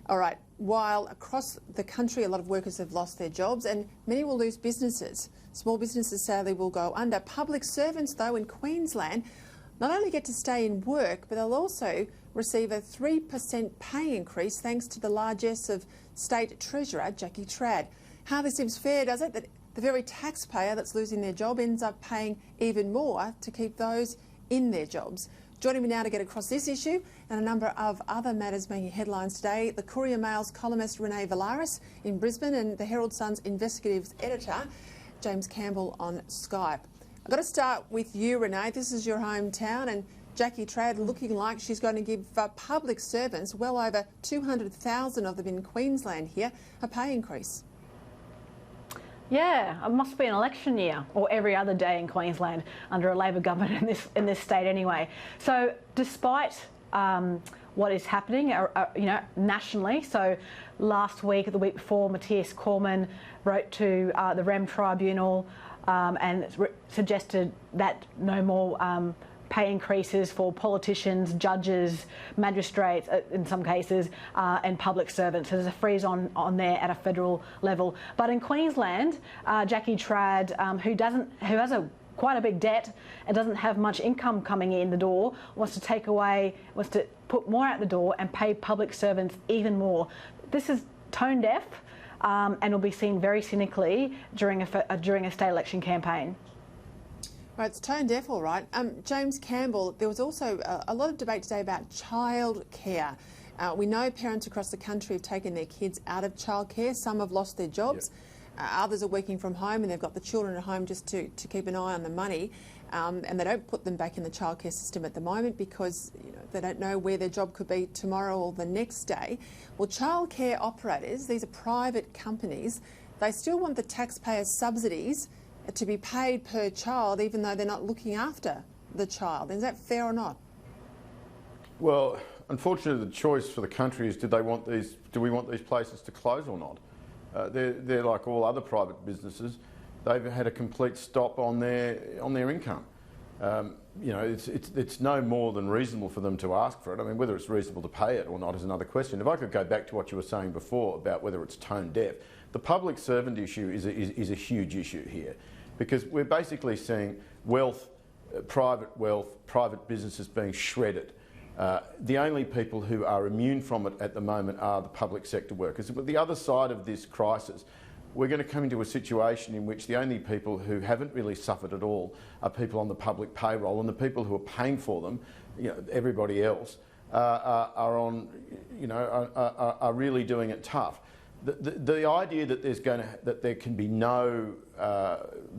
All right, while across the country a lot of workers have lost their jobs and many will lose businesses. Small businesses sadly will go under. Public servants, though, in Queensland not only get to stay in work, but they'll also receive a 3% pay increase thanks to the largesse of State Treasurer Jackie Trad. Hardly seems fair, does it, that the very taxpayer that's losing their job ends up paying even more to keep those in their jobs. Joining me now to get across this issue and a number of other matters making headlines today, the Courier-Mail's columnist Renee Viellaris in Brisbane and the Herald Sun's investigative editor James Campbell on Skype. I've got to start with you, Renee. This is your hometown, and Jackie Trad looking like she's going to give public servants, well over 200,000 of them in Queensland here, a pay increase. Yeah, it must be an election year or every other day in Queensland under a Labor government in this state anyway. So despite what is happening, nationally, so last week, the week before, Mathias Cormann wrote to the Rem Tribunal and suggested that no more pay increases for politicians, judges, magistrates in some cases, and public servants. So there's a freeze on there at a federal level. But in Queensland, Jackie Trad, who has quite a big debt and doesn't have much income coming in the door, wants to put more out the door and pay public servants even more. This is tone deaf and will be seen very cynically during a state election campaign. Right, it's tone deaf, all right. James Campbell, there was also a lot of debate today about childcare. We know parents across the country have taken their kids out of childcare. Some have lost their jobs. Yep. Others are working from home and they've got the children at home just to keep an eye on the money. And they don't put them back in the childcare system at the moment because they don't know where their job could be tomorrow or the next day. Well, childcare operators, these are private companies, they still want the taxpayers' subsidies to be paid per child, even though they're not looking after the child. Is that fair or not? Well, unfortunately, the choice for the country is: do we want these places to close or not? They're like all other private businesses. They've had a complete stop on their income. It's no more than reasonable for them to ask for it. I mean, whether it's reasonable to pay it or not is another question. If I could go back to what you were saying before about whether it's tone deaf, the public servant issue is a huge issue here, because we're basically seeing private businesses being shredded. The only people who are immune from it at the moment are the public sector workers. But the other side of this crisis, we're going to come into a situation in which the only people who haven't really suffered at all are people on the public payroll, and the people who are paying for them, everybody else, are really doing it tough. The idea that there can be no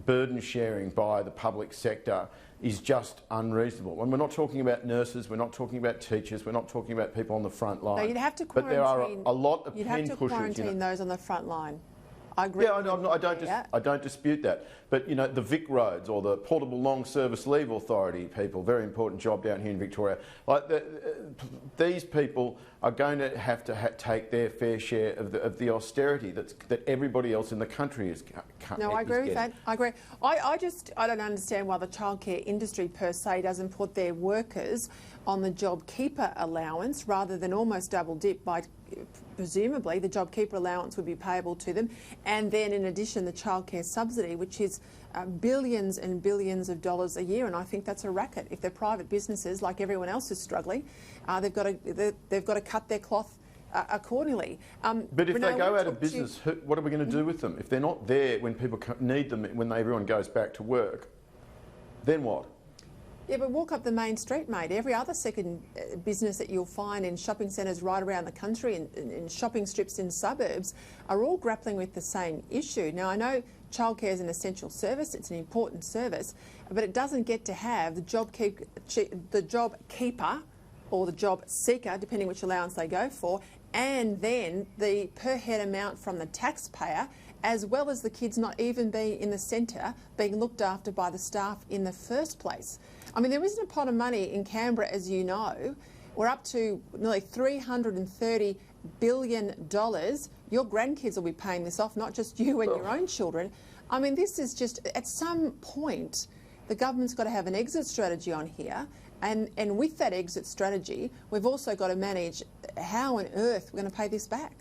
burden sharing by the public sector is just unreasonable. When we're not talking about nurses, we're not talking about teachers, we're not talking about people on the front line. No, you'd have to quarantine. But there are a lot of pen pushers. You'd have to quarantine those on the front line. I agree. Yeah, I don't dispute that. But the Vic Roads or the Portable Long Service Leave Authority people, very important job down here in Victoria. These people are going to have to take their fair share of the austerity that everybody else in the country is. No, I agree with that. I agree. I don't understand why the childcare industry per se doesn't put their workers on the JobKeeper allowance rather than almost double dip by. Presumably the JobKeeper allowance would be payable to them, and then in addition the childcare subsidy, which is billions and billions of dollars a year, and I think that's a racket. If they're private businesses, like everyone else is struggling, they've got to cut their cloth accordingly. But if Renee, they go out of business, what are we going to do with them? If they're not there when people need them, when everyone goes back to work, then what? Yeah, but walk up the main street, mate. Every other second business that you'll find in shopping centres right around the country and in shopping strips in suburbs are all grappling with the same issue. Now, I know childcare is an essential service, it's an important service, but it doesn't get to have the job keeper or the job seeker, depending which allowance they go for, and then the per head amount from the taxpayer, as well as the kids not even being in the centre, being looked after by the staff in the first place. I mean, there isn't a pot of money in Canberra, as you know. We're up to nearly $330 billion. Your grandkids will be paying this off, not just you and your own children. I mean, this is just, at some point, the government's got to have an exit strategy on here And with that exit strategy, we've also got to manage how on earth we're going to pay this back.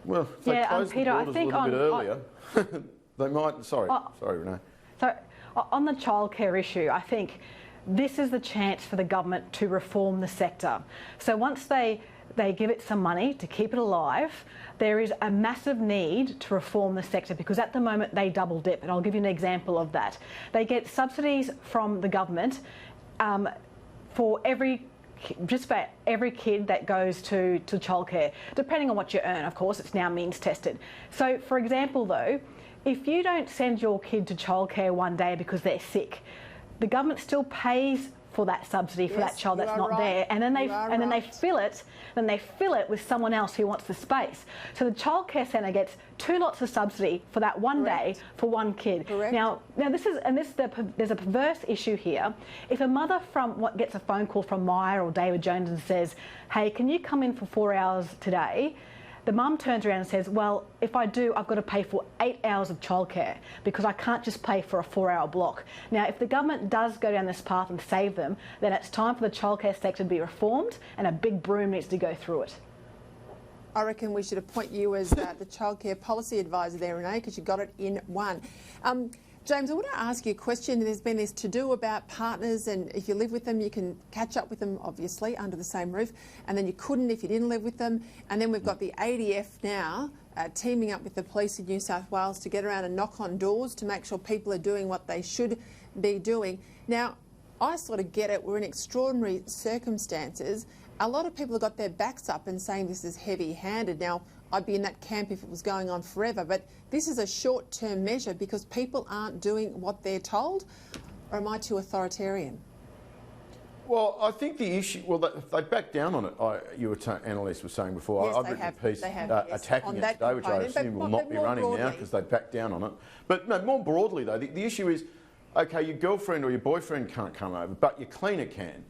Well, if they close the Peter, I borders think a little bit earlier, they might... Sorry, Renee. So on the childcare issue, I think this is the chance for the government to reform the sector. So once they give it some money to keep it alive, there is a massive need to reform the sector, because at the moment they double dip, and I'll give you an example of that. They get subsidies from the government for just about every kid that goes to childcare, depending on what you earn. Of course, it's now means tested. So, for example, though, if you don't send your kid to childcare one day because they're sick, the government still pays for that subsidy for that child that's not there, and then they fill it with someone else who wants the space. So the childcare centre gets 2 lots of subsidy for that one day for one kid. Now there's a perverse issue here. If a mother gets a phone call from Myer or David Jones and says, "Hey, can you come in for 4 hours today?" The mum turns around and says, "Well, if I do, I've got to pay for 8 hours of childcare because I can't just pay for a 4-hour block." Now, if the government does go down this path and save them, then it's time for the childcare sector to be reformed, and a big broom needs to go through it. I reckon we should appoint you as the childcare policy advisor there, Renee, because you got it in one. James, I want to ask you a question. There's been this to-do about partners, and if you live with them, you can catch up with them, obviously, under the same roof, and then you couldn't if you didn't live with them. And then we've got the ADF now teaming up with the police in New South Wales to get around and knock on doors to make sure people are doing what they should be doing. Now, I sort of get it. We're in extraordinary circumstances. A lot of people have got their backs up and saying this is heavy-handed. Now, I'd be in that camp if it was going on forever, but this is a short-term measure because people aren't doing what they're told, or am I too authoritarian? Well, I think the issue... Well, they backed down on it. Annalise was saying before. Yes, I've written a piece attacking it today, which I assume will not be running now because they backed down on it. But no, more broadly, though, the issue is, OK, your girlfriend or your boyfriend can't come over, but your cleaner can.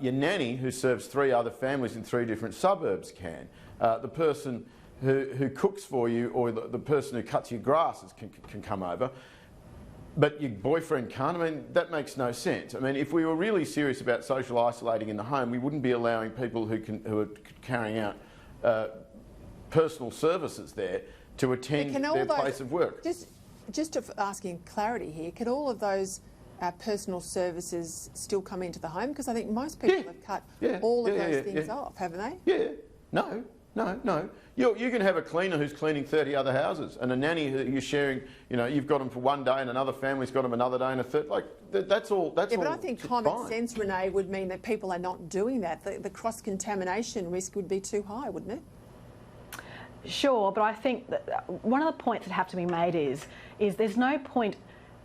Your nanny, who serves 3 other families in 3 different suburbs, can. The person who cooks for you, or the person who cuts your grasses can come over, but your boyfriend can't. I mean, that makes no sense. I mean, if we were really serious about social isolating in the home, we wouldn't be allowing people who are carrying out personal services there to attend their place of work. Just asking clarity here, could all of those personal services still come into the home? Because I think most people have cut all of those things off, haven't they? Yeah. No. You can have a cleaner who's cleaning 30 other houses, and a nanny who you're sharing. You know, you've got them for one day, and another family's got them another day, and a third. Like that's all. But I think common sense, Renee, would mean that people are not doing that. The cross-contamination risk would be too high, wouldn't it? Sure, but I think that one of the points that have to be made is there's no point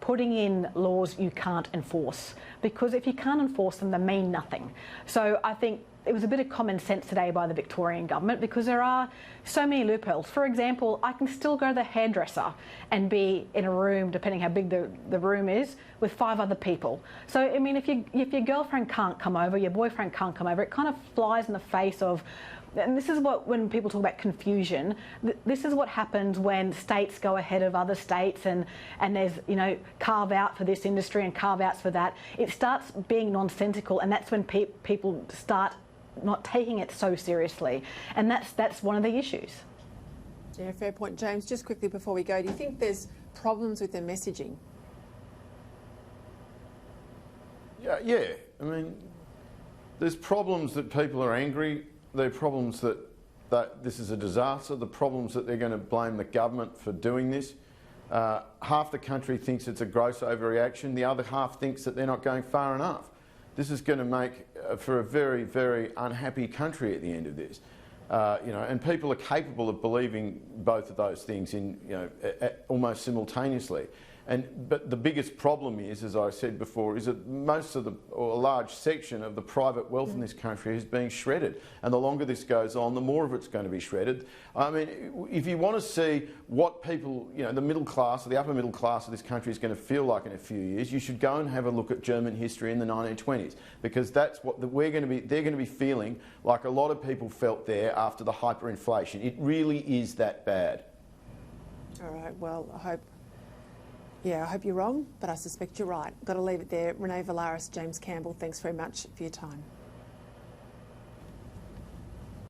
putting in laws you can't enforce, because if you can't enforce them, they mean nothing. So I think it was a bit of common sense today by the Victorian government, because there are so many loopholes. For example, I can still go to the hairdresser and be in a room, depending how big the room is, with 5 other people. So, I mean, if your girlfriend can't come over, your boyfriend can't come over, it kind of flies in the face of... And this is what, when people talk about confusion, this is what happens when states go ahead of other states and there's, carve out for this industry and carve outs for that. It starts being nonsensical, and that's when people start not taking it so seriously. And that's one of the issues. Yeah, fair point. James, just quickly before we go, do you think there's problems with the messaging? Yeah. I mean, there's problems that people are angry. There are problems that this is a disaster. The problems that they're going to blame the government for doing this. Half the country thinks it's a gross overreaction. The other half thinks that they're not going far enough. This is going to make for a very, very unhappy country at the end of this. And people are capable of believing both of those things almost simultaneously. But the biggest problem is, as I said before, is that a large section of the private wealth in this country is being shredded. And the longer this goes on, the more of it's going to be shredded. I mean, if you want to see what people, the middle class or the upper middle class of this country is going to feel like in a few years, you should go and have a look at German history in the 1920s, because that's what they're going to be feeling like a lot of people felt there after the hyperinflation. It really is that bad. All right, well, I hope Yeah, I hope you're wrong, but I suspect you're right. Got to leave it there. Renee, Viellaris, James Campbell, thanks very much for your time.